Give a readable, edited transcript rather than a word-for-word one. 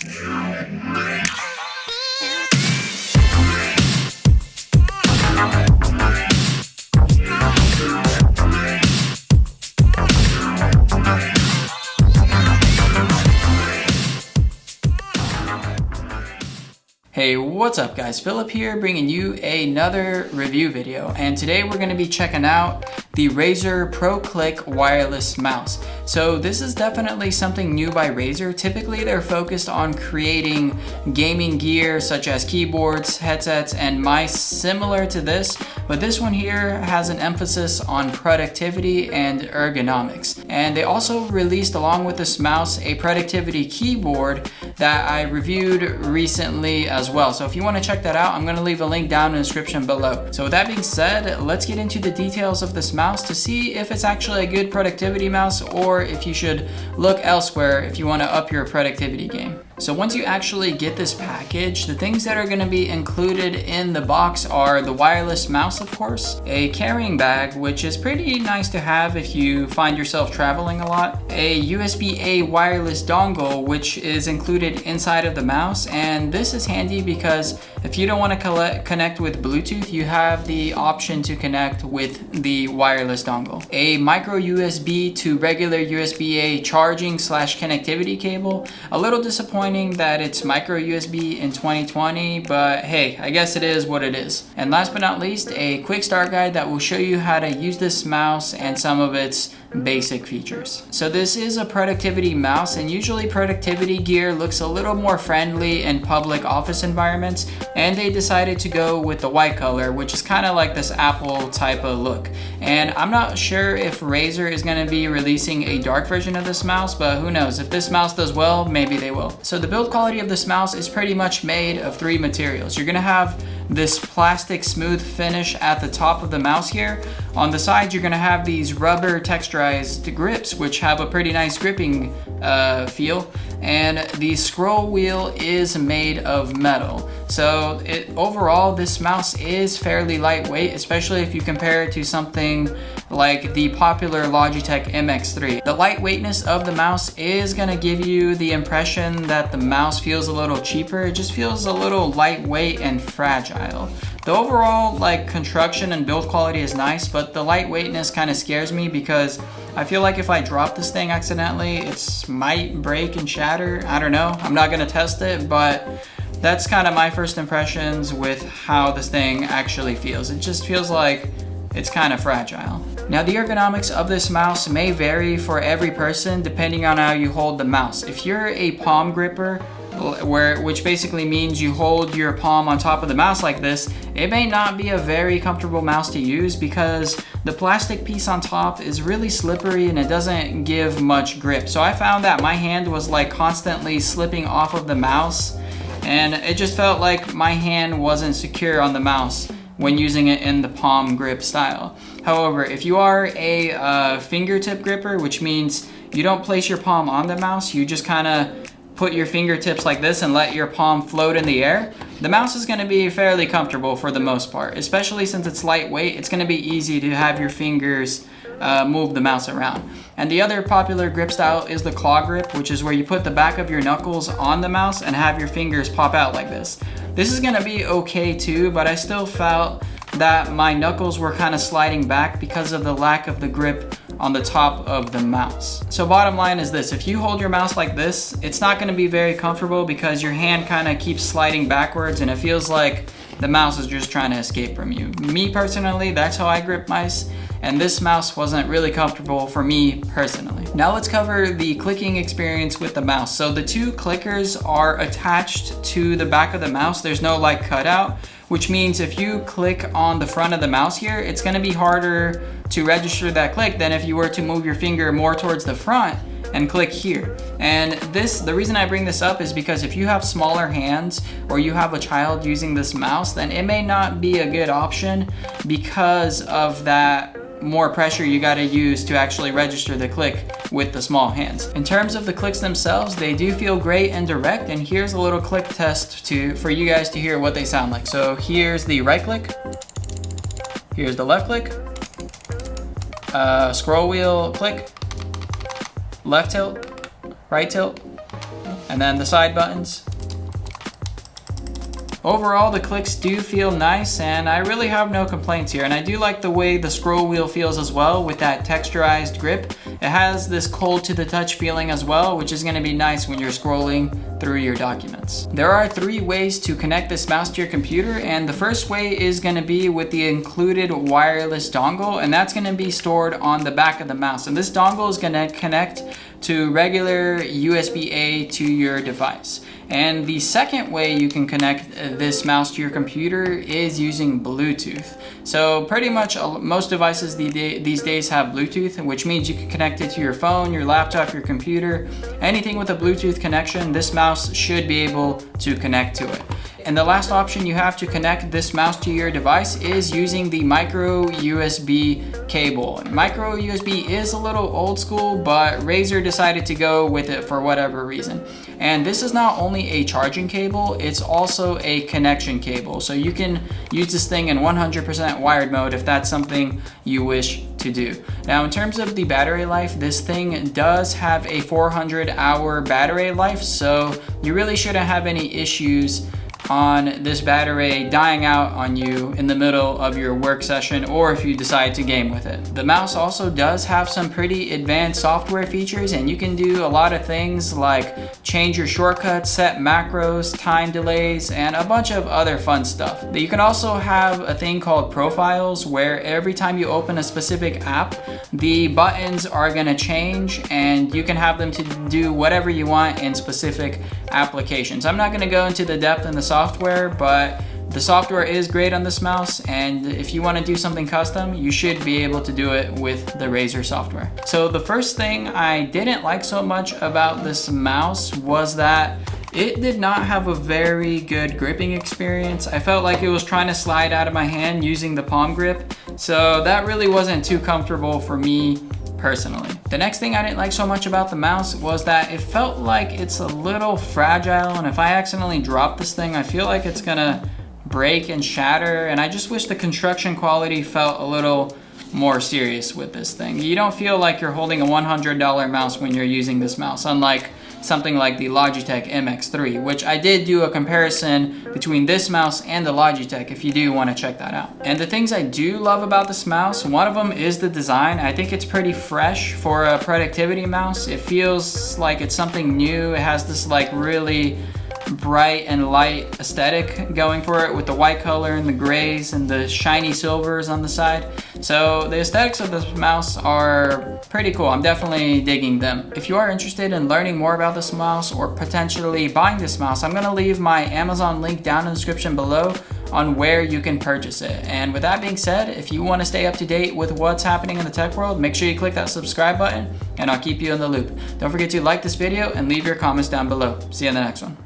Hey, what's up guys? Philip here bringing you another review video, and today we're going to be checking out the Razer Pro Click wireless mouse. So this is definitely something new by Razer. Typically they're focused on creating gaming gear such as keyboards, headsets, and mice similar to this, but this one here has an emphasis on productivity and ergonomics. And they also released along with this mouse a productivity keyboard that I reviewed recently as well. So if you want to check that out, I'm going to leave a link down in the description below. So with that being said, let's get into the details of this mouse to see if it's actually a good productivity mouse or if you should look elsewhere if you want to up your productivity game. So once you actually get this package, the things that are going to be included in the box are the wireless mouse, of course, a carrying bag, which is pretty nice to have if you find yourself traveling a lot, a USB-A wireless dongle, which is included inside of the mouse, and this is handy because if you don't want to connect with Bluetooth, you have the option to connect with the wireless dongle. A micro USB to regular USB-A charging / connectivity cable. A little disappointing that it's micro USB in 2020, but hey, I guess it is what it is. And last but not least, a quick start guide that will show you how to use this mouse and some of its basic features. So this is a productivity mouse, and usually productivity gear looks a little more friendly in public office environments, and they decided to go with the white color, which is kind of like this Apple type of look. And I'm not sure if Razer is going to be releasing a dark version of this mouse, but who knows? If this mouse does well, maybe they will. So the build quality of this mouse is pretty much made of 3 materials. You're going to have this plastic smooth finish at the top of the mouse here. On the sides, you're going to have these rubber texturized grips, which have a pretty nice gripping feel. And the scroll wheel is made of metal. So overall, this mouse is fairly lightweight, especially if you compare it to something like the popular Logitech MX3. The lightweightness of the mouse is going to give you the impression that the mouse feels a little cheaper. It just feels a little lightweight and fragile. The overall construction and build quality is nice, but the lightweightness kind of scares me because I feel like if I drop this thing accidentally, it might break and shatter. I don't know. I'm not going to test it, but that's kind of my first impressions with how this thing actually feels. It just feels like it's kind of fragile. Now, the ergonomics of this mouse may vary for every person depending on how you hold the mouse. If you're a palm gripper, which basically means you hold your palm on top of the mouse like this, it may not be a very comfortable mouse to use because the plastic piece on top is really slippery and it doesn't give much grip. So I found that my hand was constantly slipping off of the mouse, and it just felt like my hand wasn't secure on the mouse when using it in the palm grip style. However, if you are a fingertip gripper, which means you don't place your palm on the mouse, you just kind of put your fingertips like this and let your palm float in the air, the mouse is going to be fairly comfortable for the most part. Especially since it's lightweight, it's going to be easy to have your fingers move the mouse around. And the other popular grip style is the claw grip, which is where you put the back of your knuckles on the mouse and have your fingers pop out like this. This is going to be okay too, but I still felt that my knuckles were kind of sliding back because of the lack of the grip on the top of the mouse. So bottom line is this: if you hold your mouse like this, it's not going to be very comfortable because your hand kind of keeps sliding backwards and it feels like the mouse is just trying to escape from you. Me personally, that's how I grip mice, and this mouse wasn't really comfortable for me personally. Now let's cover the clicking experience with the mouse. So the 2 clickers are attached to the back of the mouse. There's no cutout, which means if you click on the front of the mouse here, it's going to be harder to register that click than if you were to move your finger more towards the front and click here. And the reason I bring this up is because if you have smaller hands or you have a child using this mouse, then it may not be a good option because of that more pressure you got to use to actually register the click with the small hands. In terms of the clicks themselves, they do feel great and direct, and here's a little click test for you guys to hear what they sound like. So here's the right click, here's the left click, scroll wheel click, left tilt, right tilt, And then the side buttons. Overall, the clicks do feel nice, and I really have no complaints here. And I do like the way the scroll wheel feels as well with that texturized grip. It has this cold to the touch feeling as well, which is going to be nice when you're scrolling through your documents. There are 3 ways to connect this mouse to your computer, and the first way is going to be with the included wireless dongle, and that's going to be stored on the back of the mouse. And this dongle is going to connect to regular USB-A to your device. And the second way you can connect this mouse to your computer is using Bluetooth. So pretty much most devices these days have Bluetooth, which means you can connect it to your phone, your laptop, your computer. Anything with a Bluetooth connection, this mouse should be able to connect to it. And the last option you have to connect this mouse to your device is using the micro USB cable. Micro USB is a little old school, but Razer decided to go with it for whatever reason. And this is not only a charging cable, it's also a connection cable. So you can use this thing in 100% wired mode if that's something you wish to do. Now, in terms of the battery life, this thing does have a 400-hour battery life, so you really shouldn't have any issues on this battery dying out on you in the middle of your work session or if you decide to game with it. The mouse also does have some pretty advanced software features, and you can do a lot of things like change your shortcuts, set macros, time delays, and a bunch of other fun stuff. You can also have a thing called profiles, where every time you open a specific app, the buttons are going to change and you can have them to do whatever you want in specific applications. I'm not going to go into the depth in the software, but the software is great on this mouse, and if you want to do something custom, you should be able to do it with the Razer software. So the first thing I didn't like so much about this mouse was that it did not have a very good gripping experience. I felt like it was trying to slide out of my hand using the palm grip, so that really wasn't too comfortable for me personally. The next thing I didn't like so much about the mouse was that it felt like it's a little fragile, and if I accidentally drop this thing, I feel like it's gonna break and shatter, and I just wish the construction quality felt a little more serious with this thing. You don't feel like you're holding a $100 mouse when you're using this mouse, unlike something like the Logitech MX3, which I did do a comparison between this mouse and the Logitech if you do want to check that out. And the things I do love about this mouse, one of them is the design. I think it's pretty fresh for a productivity mouse. It feels like it's something new. It has this like really bright and light aesthetic going for it with the white color and the grays and the shiny silvers on the side. So the aesthetics of this mouse are pretty cool. I'm definitely digging them. If you are interested in learning more about this mouse or potentially buying this mouse, I'm going to leave my Amazon link down in the description below on where you can purchase it. And with that being said, if you want to stay up to date with what's happening in the tech world, make sure you click that subscribe button and I'll keep you in the loop. Don't forget to like this video and leave your comments down below. See you in the next one.